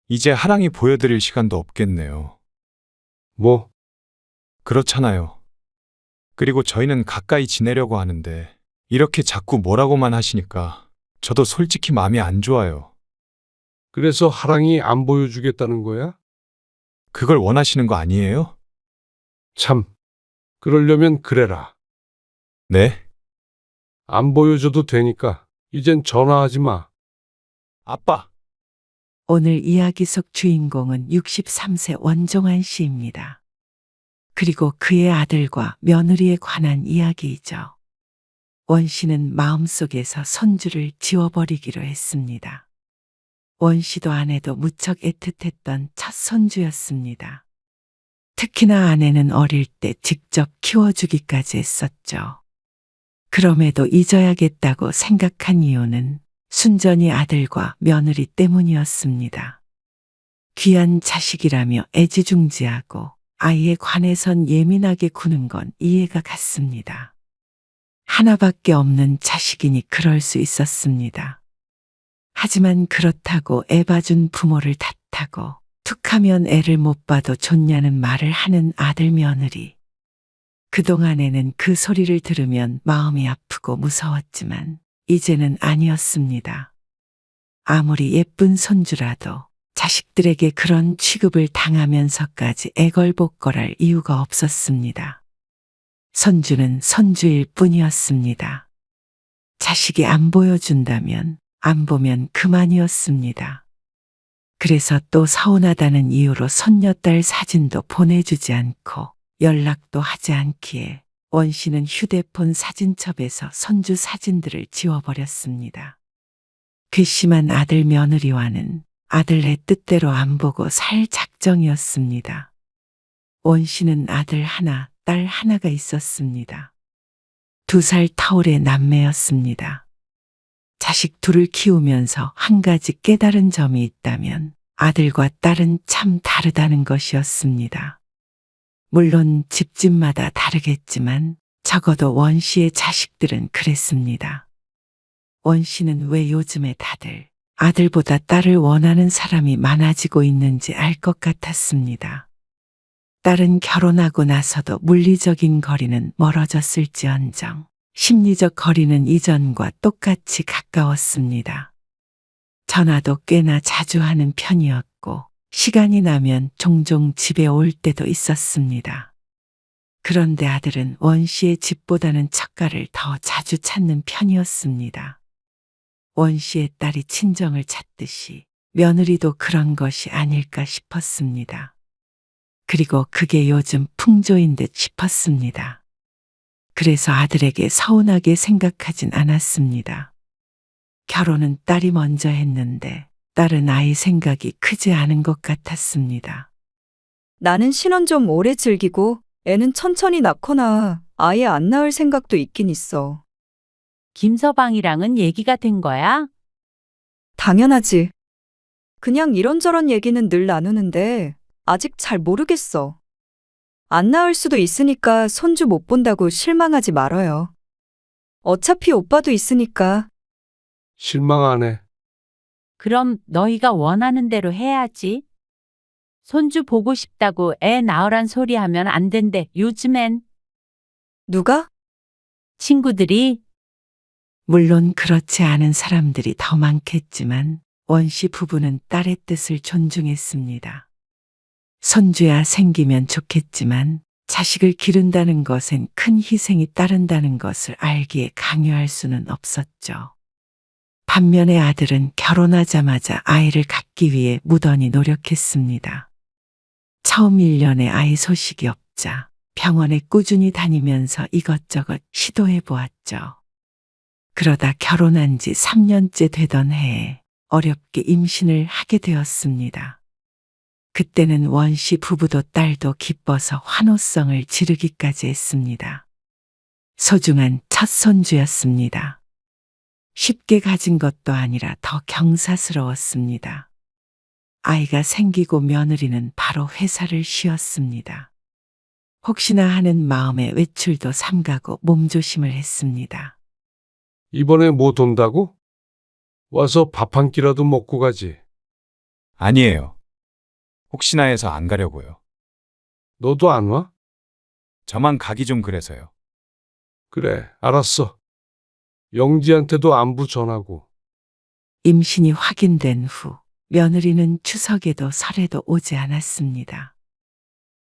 이제 하랑이 보여드릴 시간도 없겠네요. 뭐, 그렇잖아요. 그리고 저희는 가까이 지내려고 하는데 이렇게 자꾸 뭐라고만 하시니까 저도 솔직히 마음이 안 좋아요. 그래서 하랑이 안 보여주겠다는 거야? 그걸 원하시는 거 아니에요? 참, 그러려면 그래라. 네? 안 보여줘도 되니까 이젠 전화하지 마. 아빠! 오늘 이야기 속 주인공은 63세 원종환 씨입니다. 그리고 그의 아들과 며느리에 관한 이야기이죠. 원 씨는 마음속에서 손주를 지워버리기로 했습니다. 원 씨도 아내도 무척 애틋했던 첫 손주였습니다. 특히나 아내는 어릴 때 직접 키워주기까지 했었죠. 그럼에도 잊어야겠다고 생각한 이유는 순전히 아들과 며느리 때문이었습니다. 귀한 자식이라며 애지중지하고 아이에 관해선 예민하게 구는 건 이해가 갔습니다. 하나밖에 없는 자식이니 그럴 수 있었습니다. 하지만 그렇다고 애 봐준 부모를 탓하고 툭하면 애를 못 봐도 좋냐는 말을 하는 아들 며느리. 그동안에는 그 소리를 들으면 마음이 아프고 무서웠지만 이제는 아니었습니다. 아무리 예쁜 손주라도 자식들에게 그런 취급을 당하면서까지 애걸복걸할 이유가 없었습니다. 손주는 손주일 뿐이었습니다. 자식이 안 보여준다면 안 보면 그만이었습니다. 그래서 또 서운하다는 이유로 손녀딸 사진도 보내주지 않고 연락도 하지 않기에 원 씨는 휴대폰 사진첩에서 손주 사진들을 지워버렸습니다. 괘씸한 아들 며느리와는 아들의 뜻대로 안 보고 살 작정이었습니다. 원 씨는 아들 하나, 딸 하나가 있었습니다. 2살 터울의 남매였습니다. 자식 둘을 키우면서 한 가지 깨달은 점이 있다면 아들과 딸은 참 다르다는 것이었습니다. 물론 집집마다 다르겠지만 적어도 원 씨의 자식들은 그랬습니다. 원 씨는 왜 요즘에 다들 아들보다 딸을 원하는 사람이 많아지고 있는지 알 것 같았습니다. 딸은 결혼하고 나서도 물리적인 거리는 멀어졌을지언정 심리적 거리는 이전과 똑같이 가까웠습니다. 전화도 꽤나 자주 하는 편이었고 시간이 나면 종종 집에 올 때도 있었습니다. 그런데 아들은 원 씨의 집보다는 처가를 더 자주 찾는 편이었습니다. 원 씨의 딸이 친정을 찾듯이 며느리도 그런 것이 아닐까 싶었습니다. 그리고 그게 요즘 풍조인 듯 싶었습니다. 그래서 아들에게 서운하게 생각하진 않았습니다. 결혼은 딸이 먼저 했는데 딸은 아이 생각이 크지 않은 것 같았습니다. 나는 신혼 좀 오래 즐기고 애는 천천히 낳거나 아예 안 낳을 생각도 있긴 있어. 김서방이랑은 얘기가 된 거야? 당연하지. 그냥 이런저런 얘기는 늘 나누는데 아직 잘 모르겠어. 안 낳을 수도 있으니까 손주 못 본다고 실망하지 말아요. 어차피 오빠도 있으니까. 실망 안 해. 그럼 너희가 원하는 대로 해야지. 손주 보고 싶다고 애 낳으란 소리 하면 안 된대, 요즘엔. 누가? 친구들이. 물론 그렇지 않은 사람들이 더 많겠지만 원 씨 부부는 딸의 뜻을 존중했습니다. 손주야 생기면 좋겠지만 자식을 기른다는 것엔 큰 희생이 따른다는 것을 알기에 강요할 수는 없었죠. 반면에 아들은 결혼하자마자 아이를 갖기 위해 무던히 노력했습니다. 처음 1년에 아이 소식이 없자 병원에 꾸준히 다니면서 이것저것 시도해 보았죠. 그러다 결혼한 지 3년째 되던 해에 어렵게 임신을 하게 되었습니다. 그때는 원 씨 부부도 딸도 기뻐서 환호성을 지르기까지 했습니다. 소중한 첫 손주였습니다. 쉽게 가진 것도 아니라 더 경사스러웠습니다. 아이가 생기고 며느리는 바로 회사를 쉬었습니다. 혹시나 하는 마음에 외출도 삼가고 몸조심을 했습니다. 이번에 못 온다고? 와서 밥 한 끼라도 먹고 가지. 아니에요. 혹시나 해서 안 가려고요. 너도 안 와? 저만 가기 좀 그래서요. 그래, 알았어. 영지한테도 안부 전하고. 임신이 확인된 후 며느리는 추석에도 설에도 오지 않았습니다.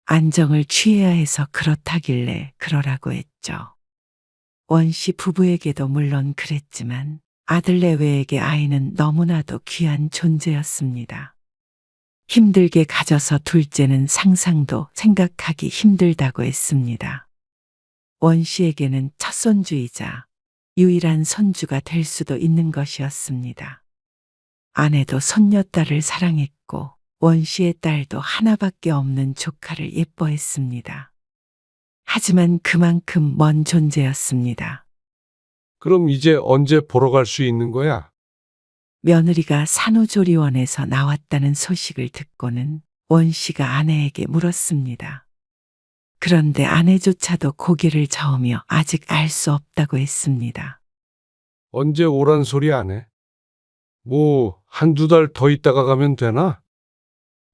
안정을 취해야 해서 그렇다길래 그러라고 했죠. 원씨 부부에게도 물론 그랬지만 아들 내외에게 아이는 너무나도 귀한 존재였습니다. 힘들게 가져서 둘째는 상상도 생각하기 힘들다고 했습니다. 원씨에게는 첫 손주이자 유일한 손주가 될 수도 있는 것이었습니다. 아내도 손녀딸을 사랑했고 원씨의 딸도 하나밖에 없는 조카를 예뻐했습니다. 하지만 그만큼 먼 존재였습니다. 그럼 이제 언제 보러 갈 수 있는 거야? 며느리가 산후조리원에서 나왔다는 소식을 듣고는 원씨가 아내에게 물었습니다. 그런데 아내조차도 고개를 저으며 아직 알 수 없다고 했습니다. 언제 오란 소리 안 해? 뭐, 한두 달 더 있다가 가면 되나?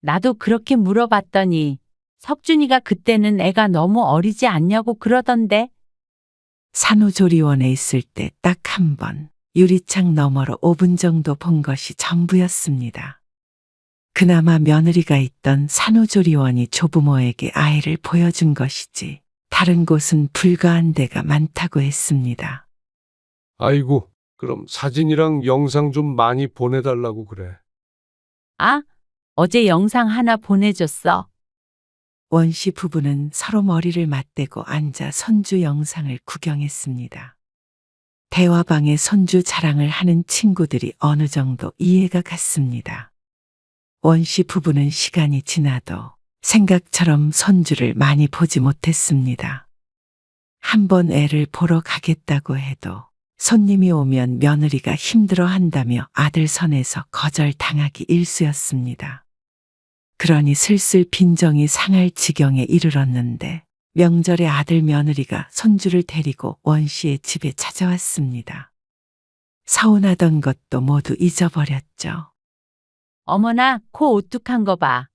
나도 그렇게 물어봤더니 석준이가 그때는 애가 너무 어리지 않냐고 그러던데. 산후조리원에 있을 때 딱 한 번 유리창 너머로 5분 정도 본 것이 전부였습니다. 그나마 며느리가 있던 산후조리원이 조부모에게 아이를 보여준 것이지 다른 곳은 불가한 데가 많다고 했습니다. 아이고, 그럼 사진이랑 영상 좀 많이 보내달라고 그래. 아, 어제 영상 하나 보내줬어. 원씨 부부는 서로 머리를 맞대고 앉아 손주 영상을 구경했습니다. 대화방에 손주 자랑을 하는 친구들이 어느 정도 이해가 갔습니다. 원씨 부부는 시간이 지나도 생각처럼 손주를 많이 보지 못했습니다. 한번 애를 보러 가겠다고 해도 손님이 오면 며느리가 힘들어 한다며 아들 선에서 거절당하기 일쑤였습니다. 그러니 슬슬 빈정이 상할 지경에 이르렀는데 명절에 아들 며느리가 손주를 데리고 원씨의 집에 찾아왔습니다. 서운하던 것도 모두 잊어버렸죠. 어머나, 코 오뚝한 거 봐.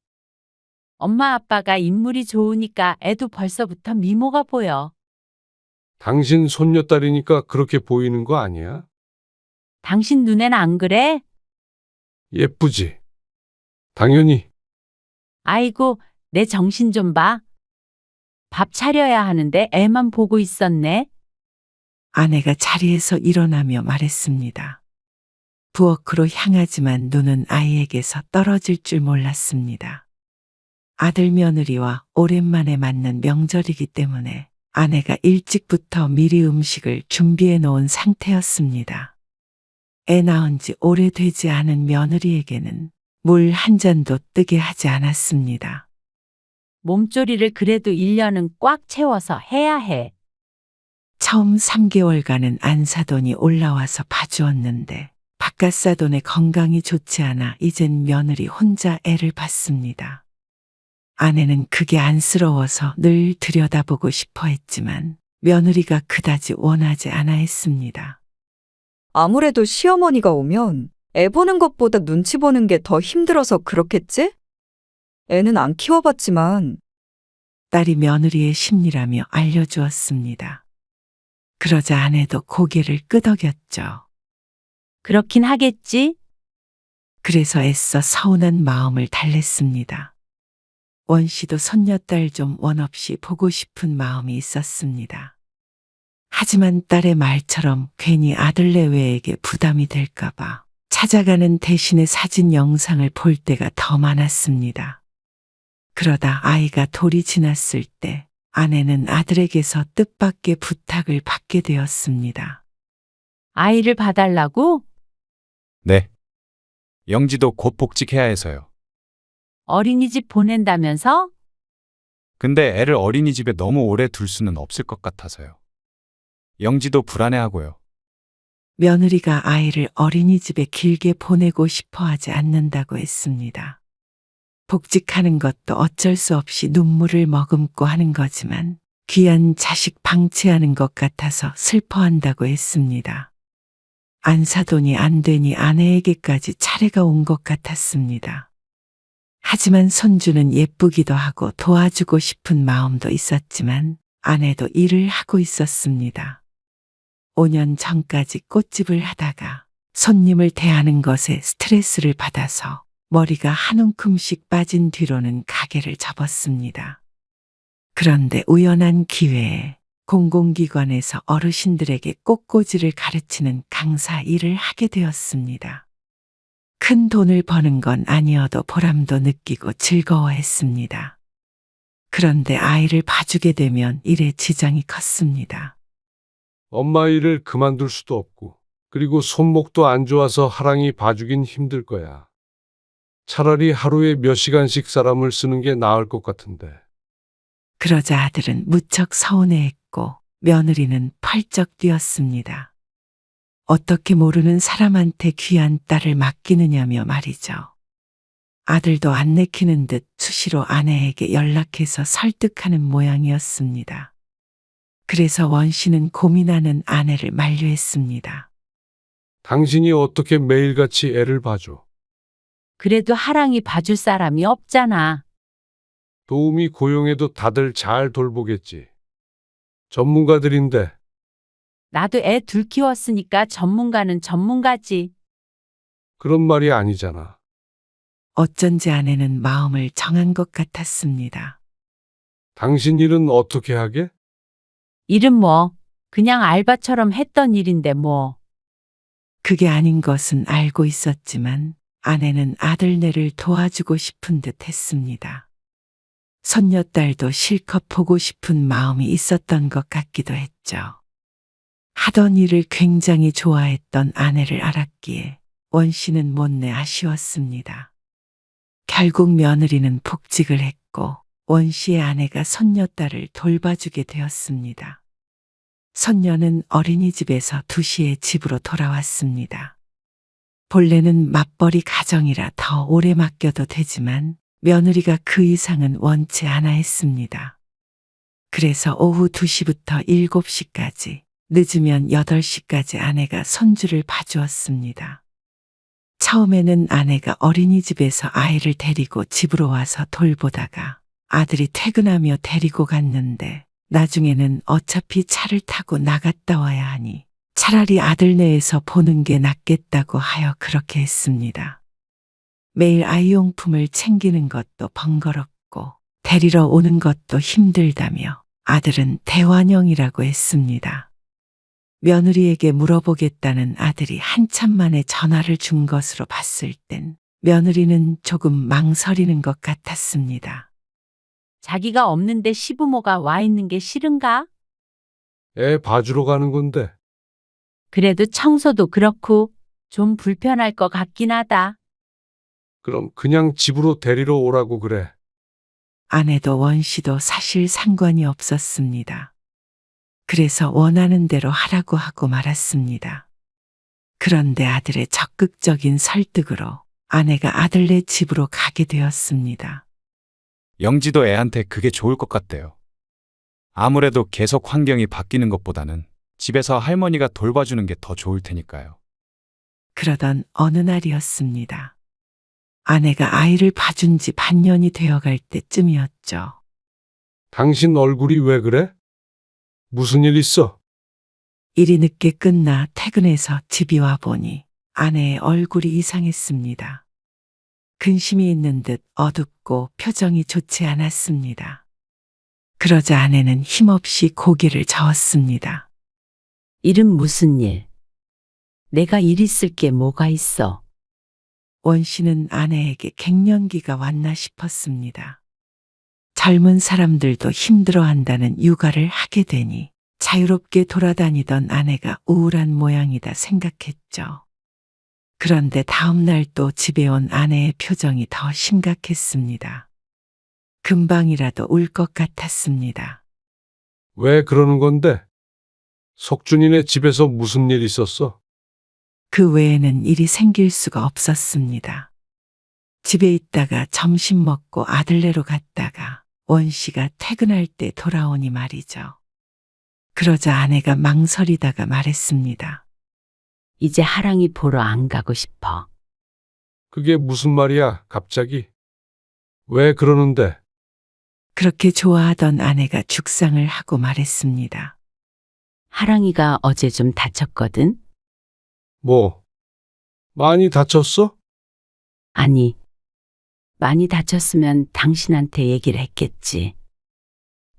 엄마 아빠가 인물이 좋으니까 애도 벌써부터 미모가 보여. 당신 손녀딸이니까 그렇게 보이는 거 아니야? 당신 눈엔 안 그래? 예쁘지? 당연히. 아이고, 내 정신 좀 봐. 밥 차려야 하는데 애만 보고 있었네. 아내가 자리에서 일어나며 말했습니다. 부엌으로 향하지만 눈은 아이에게서 떨어질 줄 몰랐습니다. 아들 며느리와 오랜만에 맞는 명절이기 때문에 아내가 일찍부터 미리 음식을 준비해 놓은 상태였습니다. 애 낳은 지 오래되지 않은 며느리에게는 물 한 잔도 뜨게 하지 않았습니다. 몸조리를 그래도 1년은 꽉 채워서 해야 해. 처음 3개월간은 안사돈이 올라와서 봐주었는데 바깥사돈의 건강이 좋지 않아 이젠 며느리 혼자 애를 봤습니다. 아내는 그게 안쓰러워서 늘 들여다보고 싶어 했지만 며느리가 그다지 원하지 않아 했습니다. 아무래도 시어머니가 오면 애 보는 것보다 눈치 보는 게 더 힘들어서 그렇겠지? 애는 안 키워봤지만 딸이 며느리의 심리라며 알려주었습니다. 그러자 아내도 고개를 끄덕였죠. 그렇긴 하겠지? 그래서 애써 서운한 마음을 달랬습니다. 원씨도 손녀딸 좀 원 없이 보고 싶은 마음이 있었습니다. 하지만 딸의 말처럼 괜히 아들 내외에게 부담이 될까봐 찾아가는 대신에 사진 영상을 볼 때가 더 많았습니다. 그러다 아이가 돌이 지났을 때 아내는 아들에게서 뜻밖의 부탁을 받게 되었습니다. 아이를 봐달라고? 네. 영지도 곧 복직해야 해서요. 어린이집 보낸다면서? 근데 애를 어린이집에 너무 오래 둘 수는 없을 것 같아서요. 영지도 불안해하고요. 며느리가 아이를 어린이집에 길게 보내고 싶어 하지 않는다고 했습니다. 복직하는 것도 어쩔 수 없이 눈물을 머금고 하는 거지만 귀한 자식 방치하는 것 같아서 슬퍼한다고 했습니다. 안사돈이 안 되니 아내에게까지 차례가 온 것 같았습니다. 하지만 손주는 예쁘기도 하고 도와주고 싶은 마음도 있었지만 아내도 일을 하고 있었습니다. 5년 전까지 꽃집을 하다가 손님을 대하는 것에 스트레스를 받아서 머리가 한 움큼씩 빠진 뒤로는 가게를 접었습니다. 그런데 우연한 기회에 공공기관에서 어르신들에게 꽃꽂이를 가르치는 강사 일을 하게 되었습니다. 큰 돈을 버는 건 아니어도 보람도 느끼고 즐거워했습니다. 그런데 아이를 봐주게 되면 일에 지장이 컸습니다. 엄마 일을 그만둘 수도 없고, 그리고 손목도 안 좋아서 하랑이 봐주긴 힘들 거야. 차라리 하루에 몇 시간씩 사람을 쓰는 게 나을 것 같은데. 그러자 아들은 무척 서운해했고 며느리는 펄쩍 뛰었습니다. 어떻게 모르는 사람한테 귀한 딸을 맡기느냐며 말이죠. 아들도 안 내키는 듯 수시로 아내에게 연락해서 설득하는 모양이었습니다. 그래서 원 씨는 고민하는 아내를 만류했습니다. 당신이 어떻게 매일같이 애를 봐줘? 그래도 하랑이 봐줄 사람이 없잖아. 도우미 고용해도 다들 잘 돌보겠지. 전문가들인데. 나도 애 둘 키웠으니까 전문가는 전문가지. 그런 말이 아니잖아. 어쩐지 아내는 마음을 정한 것 같았습니다. 당신 일은 어떻게 하게? 일은 뭐 그냥 알바처럼 했던 일인데 뭐. 그게 아닌 것은 알고 있었지만 아내는 아들네를 도와주고 싶은 듯 했습니다. 손녀딸도 실컷 보고 싶은 마음이 있었던 것 같기도 했죠. 하던 일을 굉장히 좋아했던 아내를 알았기에 원 씨는 못내 아쉬웠습니다. 결국 며느리는 복직을 했고 원 씨의 아내가 손녀딸을 돌봐주게 되었습니다. 손녀는 어린이집에서 2시에 집으로 돌아왔습니다. 본래는 맞벌이 가정이라 더 오래 맡겨도 되지만 며느리가 그 이상은 원치 않아 했습니다. 그래서 오후 2시부터 7시까지, 늦으면 8시까지 아내가 손주를 봐주었습니다. 처음에는 아내가 어린이집에서 아이를 데리고 집으로 와서 돌보다가 아들이 퇴근하며 데리고 갔는데 나중에는 어차피 차를 타고 나갔다 와야 하니 차라리 아들네에서 보는 게 낫겠다고 하여 그렇게 했습니다. 매일 아이용품을 챙기는 것도 번거롭고 데리러 오는 것도 힘들다며 아들은 대환영이라고 했습니다. 며느리에게 물어보겠다는 아들이 한참 만에 전화를 준 것으로 봤을 땐 며느리는 조금 망설이는 것 같았습니다. 자기가 없는데 시부모가 와 있는 게 싫은가? 애 봐주러 가는 건데. 그래도 청소도 그렇고 좀 불편할 것 같긴 하다. 그럼 그냥 집으로 데리러 오라고 그래. 아내도 원 씨도 사실 상관이 없었습니다. 그래서 원하는 대로 하라고 하고 말았습니다. 그런데 아들의 적극적인 설득으로 아내가 아들네 집으로 가게 되었습니다. 영지도 애한테 그게 좋을 것 같대요. 아무래도 계속 환경이 바뀌는 것보다는 집에서 할머니가 돌봐주는 게 더 좋을 테니까요. 그러던 어느 날이었습니다. 아내가 아이를 봐준 지 반년이 되어갈 때쯤이었죠. 당신 얼굴이 왜 그래? 무슨 일 있어? 일이 늦게 끝나 퇴근해서 집이 와 보니 아내의 얼굴이 이상했습니다. 근심이 있는 듯 어둡고 표정이 좋지 않았습니다. 그러자 아내는 힘없이 고개를 저었습니다. 일은 무슨 일? 내가 일 있을 게 뭐가 있어? 원 씨는 아내에게 갱년기가 왔나 싶었습니다. 젊은 사람들도 힘들어한다는 육아를 하게 되니 자유롭게 돌아다니던 아내가 우울한 모양이다 생각했죠. 그런데 다음 날 또 집에 온 아내의 표정이 더 심각했습니다. 금방이라도 울 것 같았습니다. 왜 그러는 건데? 석준이네 집에서 무슨 일 있었어? 그 외에는 일이 생길 수가 없었습니다. 집에 있다가 점심 먹고 아들네로 갔다가 원 씨가 퇴근할 때 돌아오니 말이죠. 그러자 아내가 망설이다가 말했습니다. 이제 하랑이 보러 안 가고 싶어. 그게 무슨 말이야, 갑자기? 왜 그러는데? 그렇게 좋아하던 아내가 죽상을 하고 말했습니다. 하랑이가 어제 좀 다쳤거든? 뭐, 많이 다쳤어? 아니, 많이 다쳤으면 당신한테 얘기를 했겠지.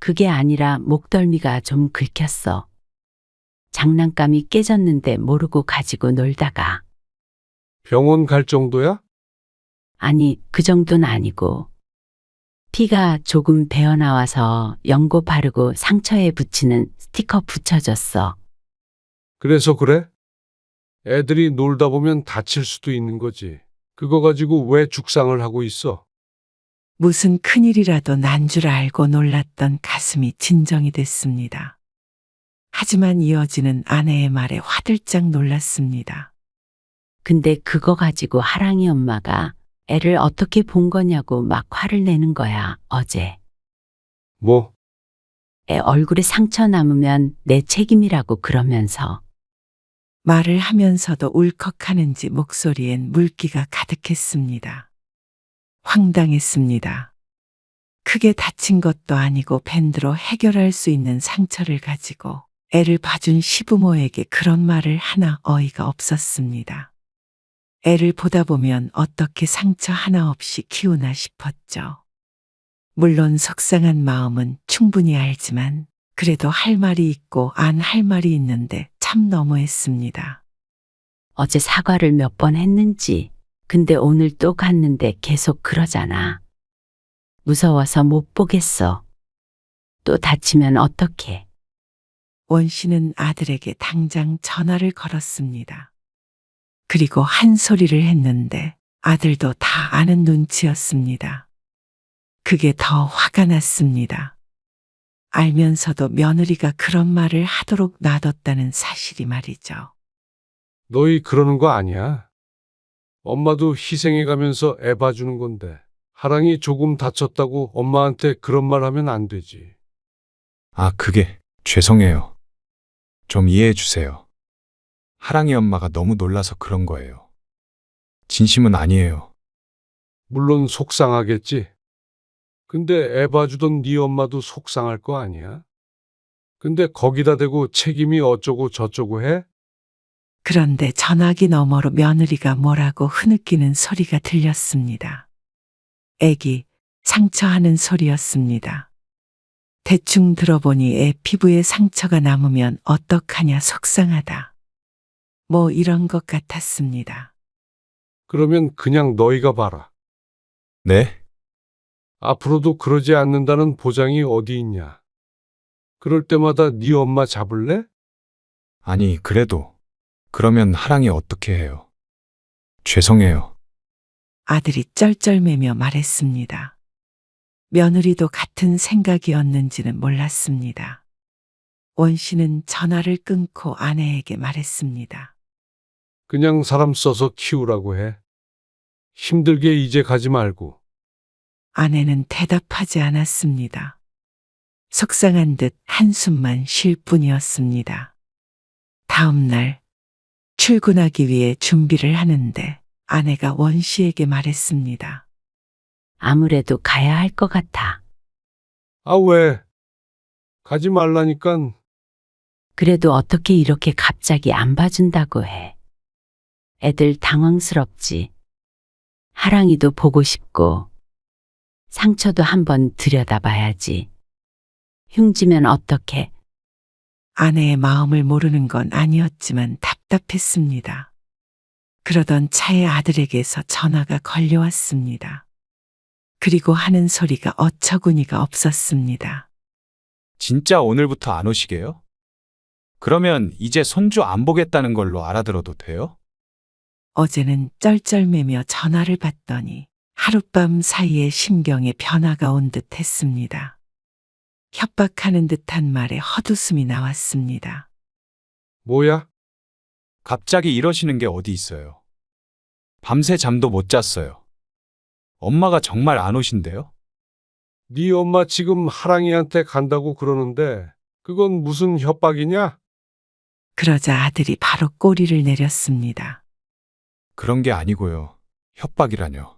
그게 아니라 목덜미가 좀 긁혔어. 장난감이 깨졌는데 모르고 가지고 놀다가. 병원 갈 정도야? 아니, 그 정도는 아니고. 피가 조금 배어나와서 연고 바르고 상처에 붙이는 스티커 붙여줬어. 그래서 그래? 애들이 놀다 보면 다칠 수도 있는 거지. 그거 가지고 왜 죽상을 하고 있어? 무슨 큰일이라도 난 줄 알고 놀랐던 가슴이 진정이 됐습니다. 하지만 이어지는 아내의 말에 화들짝 놀랐습니다. 근데 그거 가지고 하랑이 엄마가 애를 어떻게 본 거냐고 막 화를 내는 거야, 어제. 뭐, 애 얼굴에 상처 남으면 내 책임이라고 그러면서. 말을 하면서도 울컥하는지 목소리엔 물기가 가득했습니다. 황당했습니다. 크게 다친 것도 아니고 밴드로 해결할 수 있는 상처를 가지고 애를 봐준 시부모에게 그런 말을 하나 어이가 없었습니다. 애를 보다 보면 어떻게 상처 하나 없이 키우나 싶었죠. 물론 속상한 마음은 충분히 알지만 그래도 할 말이 있고 안 할 말이 있는데 참 너무했습니다. 어제 사과를 몇 번 했는지. 근데 오늘 또 갔는데 계속 그러잖아. 무서워서 못 보겠어. 또 다치면 어떡해. 원 씨는 아들에게 당장 전화를 걸었습니다. 그리고 한 소리를 했는데 아들도 다 아는 눈치였습니다. 그게 더 화가 났습니다. 알면서도 며느리가 그런 말을 하도록 놔뒀다는 사실이 말이죠. 너희 그러는 거 아니야. 엄마도 희생해 가면서 애 봐주는 건데. 하랑이 조금 다쳤다고 엄마한테 그런 말 하면 안 되지. 아, 그게 죄송해요. 좀 이해해 주세요. 하랑이 엄마가 너무 놀라서 그런 거예요. 진심은 아니에요. 물론 속상하겠지. 근데 애 봐주던 네 엄마도 속상할 거 아니야? 근데 거기다 대고 책임이 어쩌고 저쩌고 해? 그런데 전화기 너머로 며느리가 뭐라고 흐느끼는 소리가 들렸습니다. 애기, 상처하는 소리였습니다. 대충 들어보니 애 피부에 상처가 남으면 어떡하냐 속상하다. 뭐 이런 것 같았습니다. 그러면 그냥 너희가 봐라. 네? 앞으로도 그러지 않는다는 보장이 어디 있냐? 그럴 때마다 네 엄마 잡을래? 아니, 그래도 그러면 하랑이 어떻게 해요? 죄송해요. 아들이 쩔쩔매며 말했습니다. 며느리도 같은 생각이었는지는 몰랐습니다. 원 씨는 전화를 끊고 아내에게 말했습니다. 그냥 사람 써서 키우라고 해. 힘들게 이제 가지 말고. 아내는 대답하지 않았습니다. 속상한 듯 한숨만 쉴 뿐이었습니다. 다음 날 출근하기 위해 준비를 하는데 아내가 원 씨에게 말했습니다. 아무래도 가야 할 것 같아. 아, 왜? 가지 말라니깐. 그래도 어떻게 이렇게 갑자기 안 봐준다고 해. 애들 당황스럽지. 하랑이도 보고 싶고. 상처도 한번 들여다봐야지. 흉지면 어떡해. 아내의 마음을 모르는 건 아니었지만 답답했습니다. 그러던 차에 아들에게서 전화가 걸려왔습니다. 그리고 하는 소리가 어처구니가 없었습니다. 진짜 오늘부터 안 오시게요? 그러면 이제 손주 안 보겠다는 걸로 알아들어도 돼요? 어제는 쩔쩔매며 전화를 받더니 하룻밤 사이에 심경에 변화가 온 듯 했습니다. 협박하는 듯한 말에 헛웃음이 나왔습니다. 뭐야? 갑자기 이러시는 게 어디 있어요? 밤새 잠도 못 잤어요. 엄마가 정말 안 오신대요? 네 엄마 지금 하랑이한테 간다고 그러는데 그건 무슨 협박이냐? 그러자 아들이 바로 꼬리를 내렸습니다. 그런 게 아니고요. 협박이라뇨.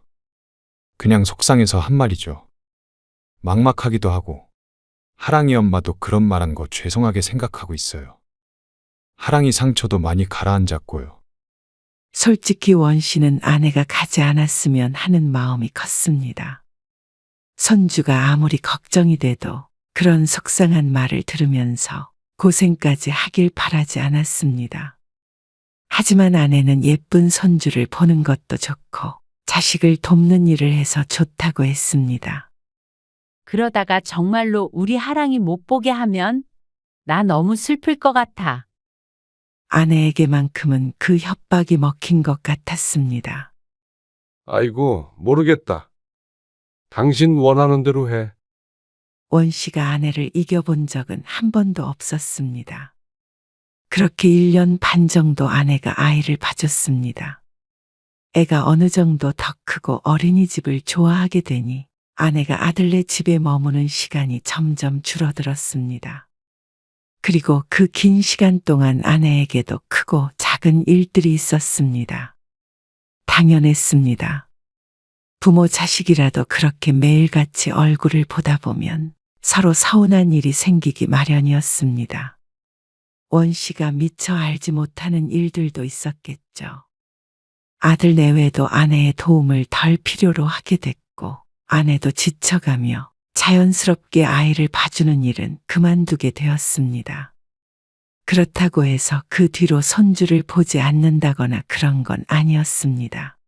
그냥 속상해서 한 말이죠. 막막하기도 하고 하랑이 엄마도 그런 말한 거 죄송하게 생각하고 있어요. 하랑이 상처도 많이 가라앉았고요. 솔직히 원 씨는 아내가 가지 않았으면 하는 마음이 컸습니다. 손주가 아무리 걱정이 돼도 그런 속상한 말을 들으면서 고생까지 하길 바라지 않았습니다. 하지만 아내는 예쁜 손주를 보는 것도 좋고 자식을 돕는 일을 해서 좋다고 했습니다. 그러다가 정말로 우리 하랑이 못 보게 하면 나 너무 슬플 것 같아. 아내에게만큼은 그 협박이 먹힌 것 같았습니다. 아이고, 모르겠다. 당신 원하는 대로 해. 원 씨가 아내를 이겨본 적은 한 번도 없었습니다. 그렇게 1년 반 정도 아내가 아이를 봐줬습니다. 애가 어느 정도 더 크고 어린이집을 좋아하게 되니 아내가 아들네 집에 머무는 시간이 점점 줄어들었습니다. 그리고 그 긴 시간 동안 아내에게도 크고 작은 일들이 있었습니다. 당연했습니다. 부모 자식이라도 그렇게 매일같이 얼굴을 보다 보면 서로 서운한 일이 생기기 마련이었습니다. 원 씨가 미처 알지 못하는 일들도 있었겠죠. 아들 내외도 아내의 도움을 덜 필요로 하게 됐고 아내도 지쳐가며 자연스럽게 아이를 봐주는 일은 그만두게 되었습니다. 그렇다고 해서 그 뒤로 손주를 보지 않는다거나 그런 건 아니었습니다.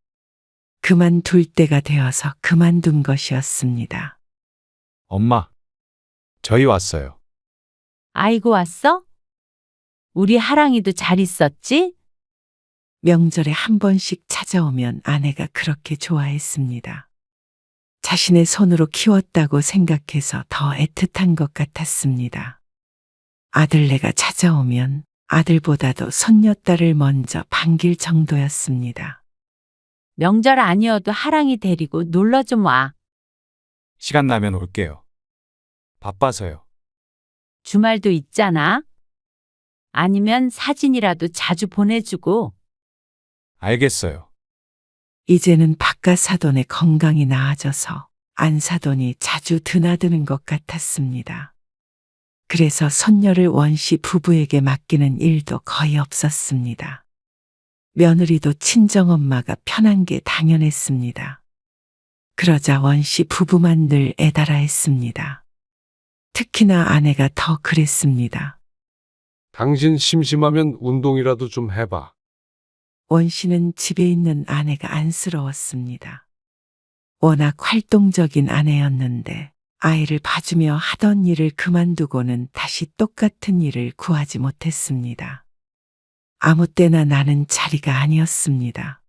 그만둘 때가 되어서 그만둔 것이었습니다. 엄마, 저희 왔어요. 아이고 왔어? 우리 하랑이도 잘 있었지? 명절에 한 번씩 찾아오면 아내가 그렇게 좋아했습니다. 자신의 손으로 키웠다고 생각해서 더 애틋한 것 같았습니다. 아들네가 찾아오면 아들보다도 손녀딸을 먼저 반길 정도였습니다. 명절 아니어도 하랑이 데리고 놀러 좀 와. 시간 나면 올게요. 바빠서요. 주말도 있잖아. 아니면 사진이라도 자주 보내주고. 알겠어요. 이제는 바깥 사돈의 건강이 나아져서 안 사돈이 자주 드나드는 것 같았습니다. 그래서 손녀를 원씨 부부에게 맡기는 일도 거의 없었습니다. 며느리도 친정엄마가 편한 게 당연했습니다. 그러자 원씨 부부만 늘 애달아 했습니다. 특히나 아내가 더 그랬습니다. 당신 심심하면 운동이라도 좀 해봐. 원 씨는 집에 있는 아내가 안쓰러웠습니다. 워낙 활동적인 아내였는데 아이를 봐주며 하던 일을 그만두고는 다시 똑같은 일을 구하지 못했습니다. 아무 때나 나는 자리가 아니었습니다.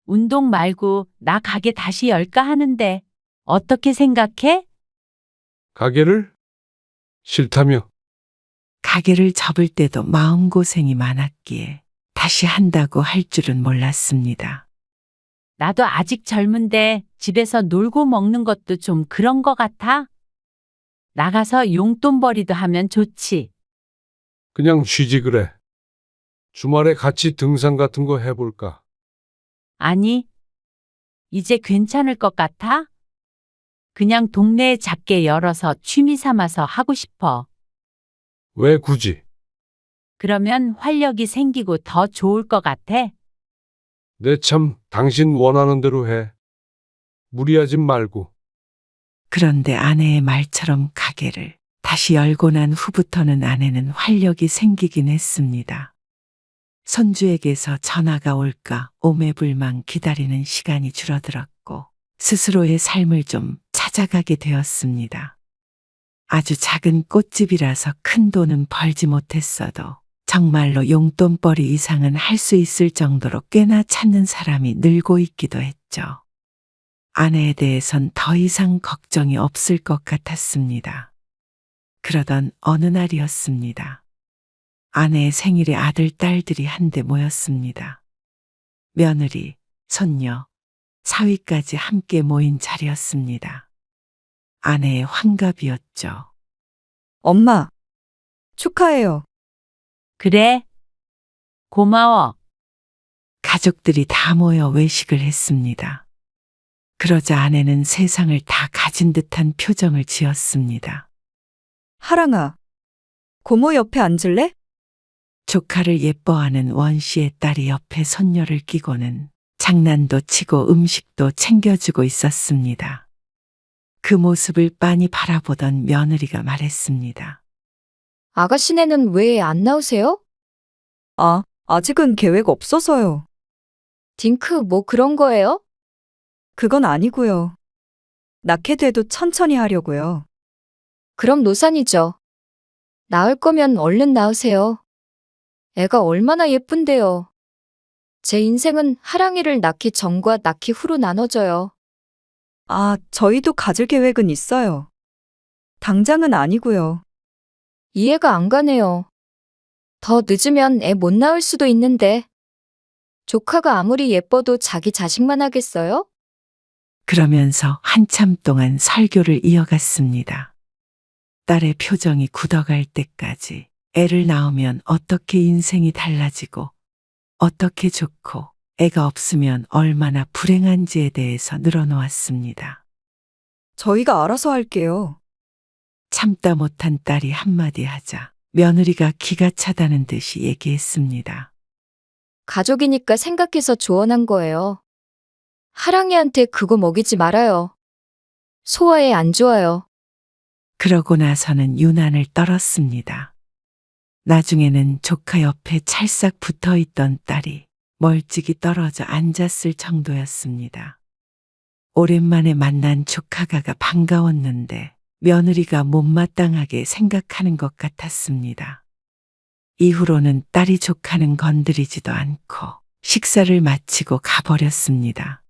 운동 말고 나 가게 다시 열까 하는데 어떻게 생각해? 가게를? 싫다며. 가게를 접을 때도 마음고생이 많았기에 다시 한다고 할 줄은 몰랐습니다. 나도 아직 젊은데 집에서 놀고 먹는 것도 좀 그런 거 같아. 나가서 용돈벌이도 하면 좋지. 그냥 쉬지 그래. 주말에 같이 등산 같은 거 해볼까? 아니, 이제 괜찮을 것 같아? 그냥 동네에 작게 열어서 취미 삼아서 하고 싶어. 왜 굳이? 그러면 활력이 생기고 더 좋을 것 같아. 내 참 당신 원하는 대로 해. 무리하지 말고. 그런데 아내의 말처럼 가게를 다시 열고 난 후부터는 아내는 활력이 생기긴 했습니다. 손주에게서 전화가 올까 오매불망 기다리는 시간이 줄어들었고 스스로의 삶을 좀 찾아가게 되었습니다. 아주 작은 꽃집이라서 큰 돈은 벌지 못했어도 정말로 용돈벌이 이상은 할 수 있을 정도로 꽤나 찾는 사람이 늘고 있기도 했죠. 아내에 대해선 더 이상 걱정이 없을 것 같았습니다. 그러던 어느 날이었습니다. 아내의 생일에 아들, 딸들이 한데 모였습니다. 며느리, 손녀, 사위까지 함께 모인 자리였습니다. 아내의 환갑이었죠. 엄마, 축하해요. 그래? 고마워. 가족들이 다 모여 외식을 했습니다. 그러자 아내는 세상을 다 가진 듯한 표정을 지었습니다. 하랑아, 고모 옆에 앉을래? 조카를 예뻐하는 원 씨의 딸이 옆에 손녀를 끼고는 장난도 치고 음식도 챙겨주고 있었습니다. 그 모습을 빤히 바라보던 며느리가 말했습니다. 아가씨네는 왜 안 나오세요? 아, 아직은 계획 없어서요. 딩크 뭐 그런 거예요? 그건 아니고요. 낳게 돼도 천천히 하려고요. 그럼 노산이죠. 나을 거면 얼른 나으세요. 애가 얼마나 예쁜데요. 제 인생은 하랑이를 낳기 전과 낳기 후로 나눠져요. 아, 저희도 가질 계획은 있어요. 당장은 아니고요. 이해가 안 가네요. 더 늦으면 애 못 낳을 수도 있는데. 조카가 아무리 예뻐도 자기 자식만 하겠어요? 그러면서 한참 동안 설교를 이어갔습니다. 딸의 표정이 굳어갈 때까지 애를 낳으면 어떻게 인생이 달라지고 어떻게 좋고 애가 없으면 얼마나 불행한지에 대해서 늘어놓았습니다. 저희가 알아서 할게요. 참다 못한 딸이 한마디 하자 며느리가 기가 차다는 듯이 얘기했습니다. 가족이니까 생각해서 조언한 거예요. 하랑이한테 그거 먹이지 말아요. 소화에 안 좋아요. 그러고 나서는 유난을 떨었습니다. 나중에는 조카 옆에 찰싹 붙어 있던 딸이 멀찍이 떨어져 앉았을 정도였습니다. 오랜만에 만난 조카가 반가웠는데 며느리가 못마땅하게 생각하는 것 같았습니다. 이후로는 딸이 조카는 건드리지도 않고 식사를 마치고 가버렸습니다.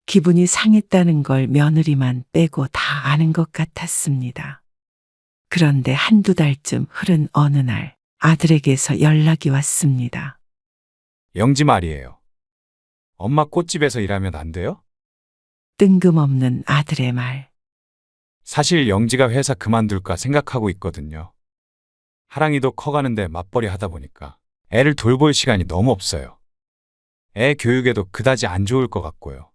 기분이 상했다는 걸 며느리만 빼고 다 아는 것 같았습니다. 그런데 한두 달쯤 흐른 어느 날 아들에게서 연락이 왔습니다. 영지 말이에요. 엄마 꽃집에서 일하면 안 돼요? 뜬금없는 아들의 말. 사실 영지가 회사 그만둘까 생각하고 있거든요. 하랑이도 커가는데 맞벌이 하다 보니까 애를 돌볼 시간이 너무 없어요. 애 교육에도 그다지 안 좋을 것 같고요.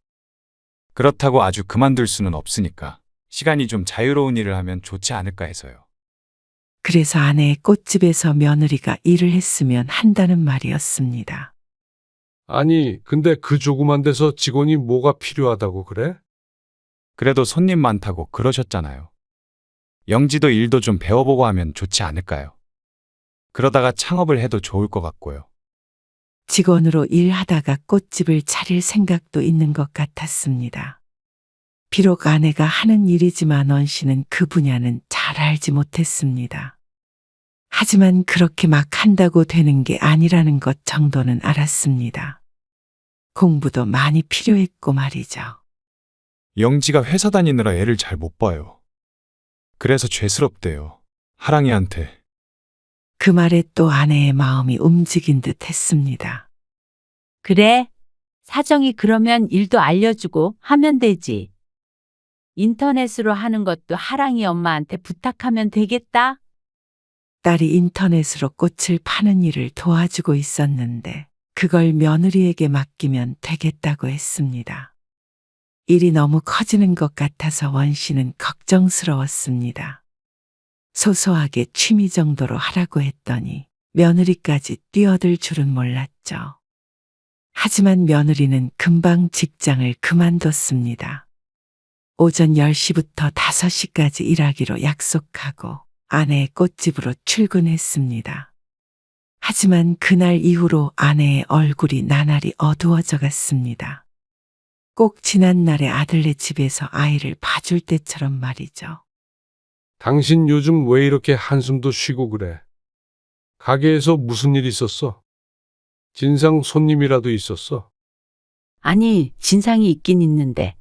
그렇다고 아주 그만둘 수는 없으니까 시간이 좀 자유로운 일을 하면 좋지 않을까 해서요. 그래서 아내의 꽃집에서 며느리가 일을 했으면 한다는 말이었습니다. 아니, 근데 그 조그만 데서 직원이 뭐가 필요하다고 그래? 그래도 손님 많다고 그러셨잖아요. 영지도 일도 좀 배워보고 하면 좋지 않을까요? 그러다가 창업을 해도 좋을 것 같고요. 직원으로 일하다가 꽃집을 차릴 생각도 있는 것 같았습니다. 비록 아내가 하는 일이지만 원 씨는 그 분야는 잘 알지 못했습니다. 하지만 그렇게 막 한다고 되는 게 아니라는 것 정도는 알았습니다. 공부도 많이 필요했고 말이죠. 영지가 회사 다니느라 애를 잘 못 봐요. 그래서 죄스럽대요. 하랑이한테. 그 말에 또 아내의 마음이 움직인 듯 했습니다. 그래. 사정이 그러면 일도 알려주고 하면 되지. 인터넷으로 하는 것도 하랑이 엄마한테 부탁하면 되겠다. 딸이 인터넷으로 꽃을 파는 일을 도와주고 있었는데 그걸 며느리에게 맡기면 되겠다고 했습니다. 일이 너무 커지는 것 같아서 원 씨는 걱정스러웠습니다. 소소하게 취미 정도로 하라고 했더니 며느리까지 뛰어들 줄은 몰랐죠. 하지만 며느리는 금방 직장을 그만뒀습니다. 오전 10시부터 5시까지 일하기로 약속하고 아내의 꽃집으로 출근했습니다. 하지만 그날 이후로 아내의 얼굴이 나날이 어두워져 갔습니다. 꼭 지난 날에 아들네 집에서 아이를 봐줄 때처럼 말이죠. 당신 요즘 왜 이렇게 한숨도 쉬고 그래? 가게에서 무슨 일 있었어? 진상 손님이라도 있었어? 아니, 진상이 있긴 있는데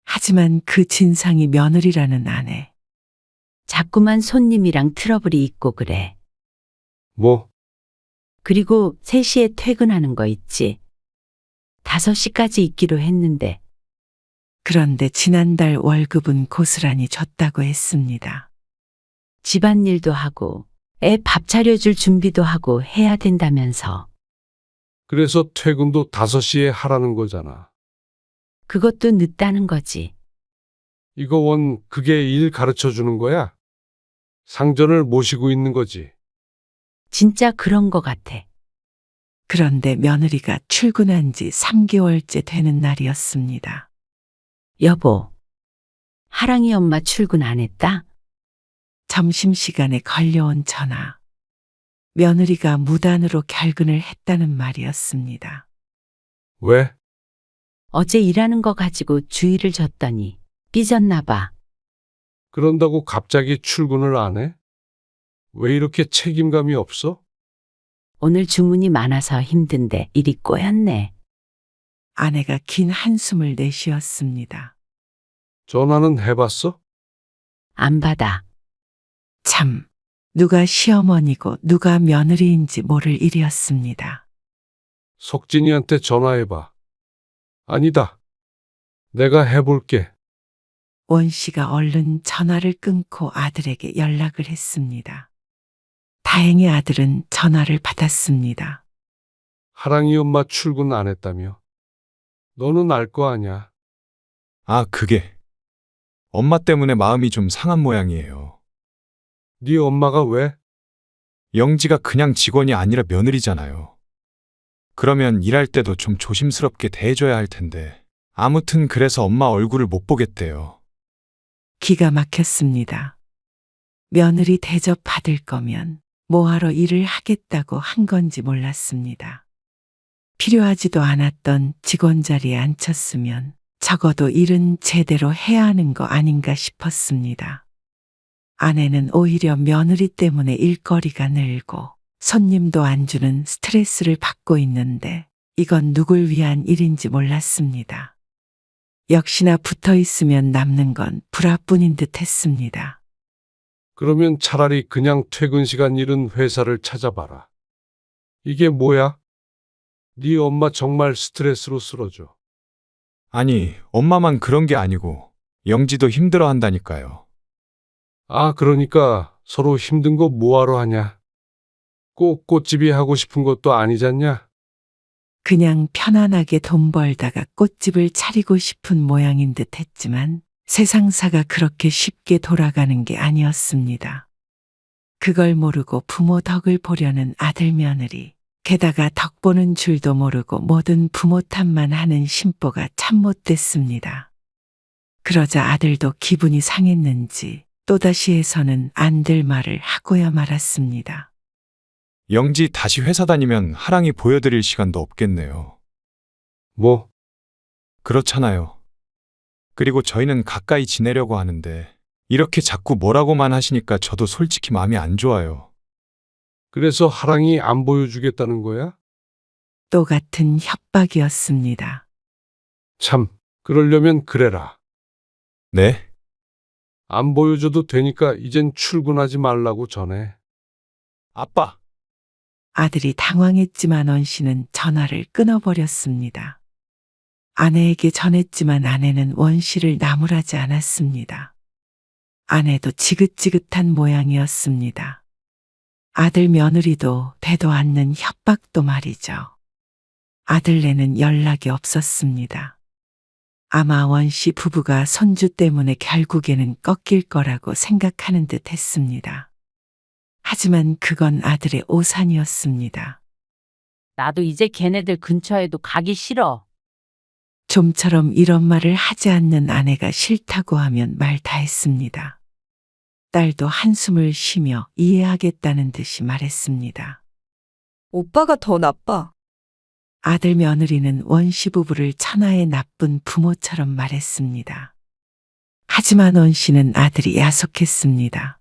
하지만 그 진상이 며느리라는 아내. 자꾸만 손님이랑 트러블이 있고 그래. 뭐? 그리고 3시에 퇴근하는 거 있지. 5시까지 있기로 했는데 그런데 지난달 월급은 고스란히 줬다고 했습니다. 집안일도 하고 애 밥 차려줄 준비도 하고 해야 된다면서. 그래서 퇴근도 5시에 하라는 거잖아. 그것도 늦다는 거지. 이거 그게 일 가르쳐 주는 거야? 상전을 모시고 있는 거지. 진짜 그런 거 같아. 그런데 며느리가 출근한 지 3개월째 되는 날이었습니다. 여보, 하랑이 엄마 출근 안 했다? 점심시간에 걸려온 전화. 며느리가 무단으로 결근을 했다는 말이었습니다. 왜? 어제 일하는 거 가지고 주의를 줬더니 삐졌나 봐. 그런다고 갑자기 출근을 안 해? 왜 이렇게 책임감이 없어? 오늘 주문이 많아서 힘든데 일이 꼬였네. 아내가 긴 한숨을 내쉬었습니다. 전화는 해봤어? 안 받아. 참, 누가 시어머니고 누가 며느리인지 모를 일이었습니다. 석진이한테 전화해봐. 아니다. 내가 해볼게. 원 씨가 얼른 전화를 끊고 아들에게 연락을 했습니다. 다행히 아들은 전화를 받았습니다. 하랑이 엄마 출근 안 했다며. 너는 알 거 아냐. 아, 그게. 엄마 때문에 마음이 좀 상한 모양이에요. 네 엄마가 왜? 영지가 그냥 직원이 아니라 며느리잖아요. 그러면 일할 때도 좀 조심스럽게 대해줘야 할 텐데. 아무튼 그래서 엄마 얼굴을 못 보겠대요. 기가 막혔습니다. 며느리 대접 받을 거면 뭐하러 일을 하겠다고 한 건지 몰랐습니다. 필요하지도 않았던 직원 자리에 앉혔으면 적어도 일은 제대로 해야 하는 거 아닌가 싶었습니다. 아내는 오히려 며느리 때문에 일거리가 늘고 손님도 안 주는 스트레스를 받고 있는데 이건 누굴 위한 일인지 몰랐습니다. 역시나 붙어 있으면 남는 건 불화뿐인 듯 했습니다. 그러면 차라리 그냥 퇴근 시간 잃은 회사를 찾아봐라. 이게 뭐야? 네 엄마 정말 스트레스로 쓰러져. 아니, 엄마만 그런 게 아니고 영지도 힘들어 한다니까요. 아, 그러니까 서로 힘든 거 뭐하러 하냐? 꼭 꽃집이 하고 싶은 것도 아니잖냐? 그냥 편안하게 돈 벌다가 꽃집을 차리고 싶은 모양인 듯 했지만 세상사가 그렇게 쉽게 돌아가는 게 아니었습니다. 그걸 모르고 부모 덕을 보려는 아들 며느리, 게다가 덕 보는 줄도 모르고 모든 부모 탓만 하는 신보가 참 못됐습니다. 그러자 아들도 기분이 상했는지 또다시 해서는 안 될 말을 하고야 말았습니다. 영지 다시 회사 다니면 하랑이 보여드릴 시간도 없겠네요. 뭐? 그렇잖아요. 그리고 저희는 가까이 지내려고 하는데 이렇게 자꾸 뭐라고만 하시니까 저도 솔직히 마음이 안 좋아요. 그래서 하랑이 안 보여주겠다는 거야? 또 같은 협박이었습니다. 참, 그러려면 그래라. 네? 안 보여줘도 되니까 이젠 출근하지 말라고 전해. 아빠! 아들이 당황했지만 원 씨는 전화를 끊어버렸습니다. 아내에게 전했지만 아내는 원 씨를 나무라지 않았습니다. 아내도 지긋지긋한 모양이었습니다. 아들 며느리도 되도 않는 협박도 말이죠. 아들네는 연락이 없었습니다. 아마 원 씨 부부가 손주 때문에 결국에는 꺾일 거라고 생각하는 듯 했습니다. 하지만 그건 아들의 오산이었습니다. 나도 이제 걔네들 근처에도 가기 싫어. 좀처럼 이런 말을 하지 않는 아내가 싫다고 하면 말 다 했습니다. 딸도 한숨을 쉬며 이해하겠다는 듯이 말했습니다. 오빠가 더 나빠. 아들 며느리는 원씨 부부를 천하의 나쁜 부모처럼 말했습니다. 하지만 원씨는 아들이 야속했습니다.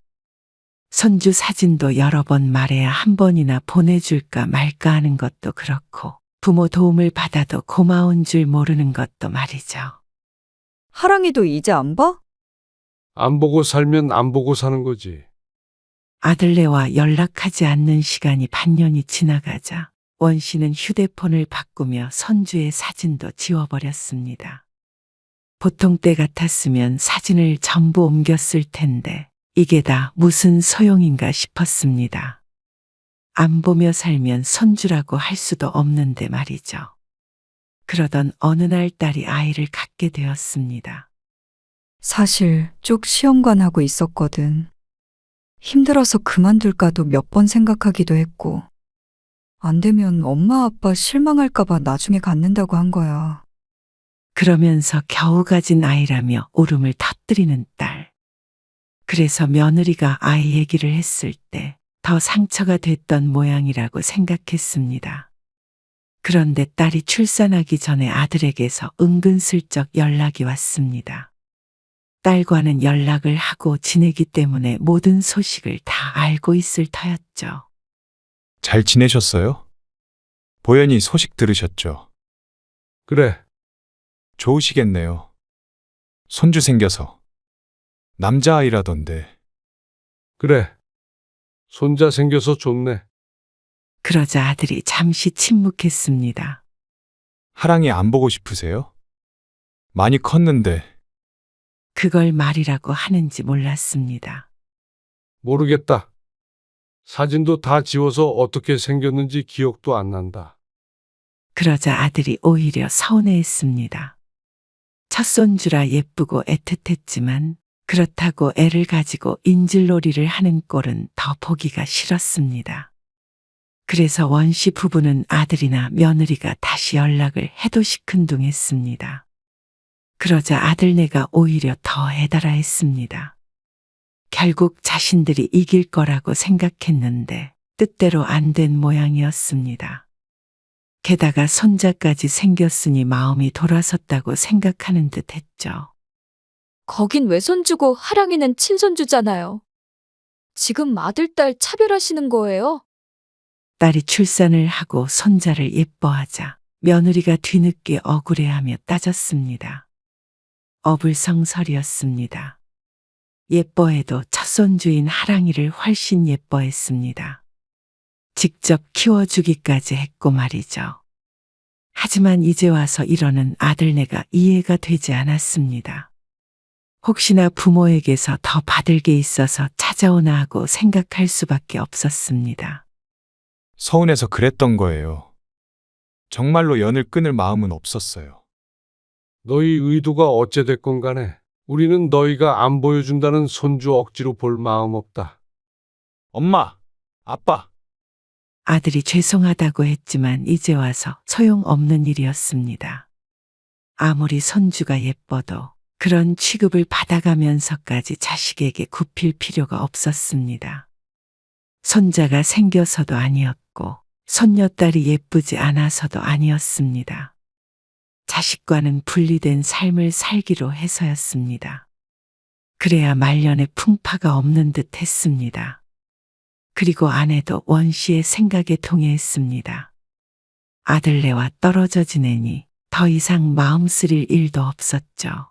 손주 사진도 여러 번 말해야 한 번이나 보내줄까 말까 하는 것도 그렇고 부모 도움을 받아도 고마운 줄 모르는 것도 말이죠. 하랑이도 이제 안 봐? 안 보고 살면 안 보고 사는 거지. 아들네와 연락하지 않는 시간이 반년이 지나가자 원 씨는 휴대폰을 바꾸며 손주의 사진도 지워버렸습니다. 보통 때 같았으면 사진을 전부 옮겼을 텐데 이게 다 무슨 소용인가 싶었습니다. 안 보며 살면 손주라고 할 수도 없는데 말이죠. 그러던 어느 날 딸이 아이를 갖게 되었습니다. 사실 쪽 시험관하고 있었거든. 힘들어서 그만둘까도 몇 번 생각하기도 했고, 안 되면 엄마 아빠 실망할까봐 나중에 갖는다고 한 거야. 그러면서 겨우 가진 아이라며 울음을 터뜨리는 딸. 그래서 며느리가 아이 얘기를 했을 때 더 상처가 됐던 모양이라고 생각했습니다. 그런데 딸이 출산하기 전에 아들에게서 은근슬쩍 연락이 왔습니다. 딸과는 연락을 하고 지내기 때문에 모든 소식을 다 알고 있을 터였죠. 잘 지내셨어요? 보현이 소식 들으셨죠? 그래, 좋으시겠네요. 손주 생겨서. 남자아이라던데. 그래. 손자 생겨서 좋네. 그러자 아들이 잠시 침묵했습니다. 하랑이 안 보고 싶으세요? 많이 컸는데. 그걸 말이라고 하는지 몰랐습니다. 모르겠다. 사진도 다 지워서 어떻게 생겼는지 기억도 안 난다. 그러자 아들이 오히려 서운해했습니다. 첫 손주라 예쁘고 애틋했지만 그렇다고 애를 가지고 인질놀이를 하는 꼴은 더 보기가 싫었습니다. 그래서 원씨 부부는 아들이나 며느리가 다시 연락을 해도 시큰둥했습니다. 그러자 아들네가 오히려 더 해달아했습니다. 결국 자신들이 이길 거라고 생각했는데 뜻대로 안 된 모양이었습니다. 게다가 손자까지 생겼으니 마음이 돌아섰다고 생각하는 듯 했죠. 거긴 외손주고 하랑이는 친손주잖아요. 지금 아들, 딸 차별하시는 거예요? 딸이 출산을 하고 손자를 예뻐하자 며느리가 뒤늦게 억울해하며 따졌습니다. 어불성설이었습니다. 예뻐해도 첫손주인 하랑이를 훨씬 예뻐했습니다. 직접 키워주기까지 했고 말이죠. 하지만 이제 와서 이러는 아들네가 이해가 되지 않았습니다. 혹시나 부모에게서 더 받을 게 있어서 찾아오나 하고 생각할 수밖에 없었습니다. 서운해서 그랬던 거예요. 정말로 연을 끊을 마음은 없었어요. 너희 의도가 어찌됐건 간에 우리는 너희가 안 보여준다는 손주 억지로 볼 마음 없다. 엄마, 아빠, 아들이 죄송하다고 했지만 이제 와서 소용없는 일이었습니다. 아무리 손주가 예뻐도 그런 취급을 받아가면서까지 자식에게 굽힐 필요가 없었습니다. 손자가 생겨서도 아니었고 손녀딸이 예쁘지 않아서도 아니었습니다. 자식과는 분리된 삶을 살기로 해서였습니다. 그래야 말년에 풍파가 없는 듯 했습니다. 그리고 아내도 원씨의 생각에 동의했습니다. 아들네와 떨어져 지내니 더 이상 마음 쓰릴 일도 없었죠.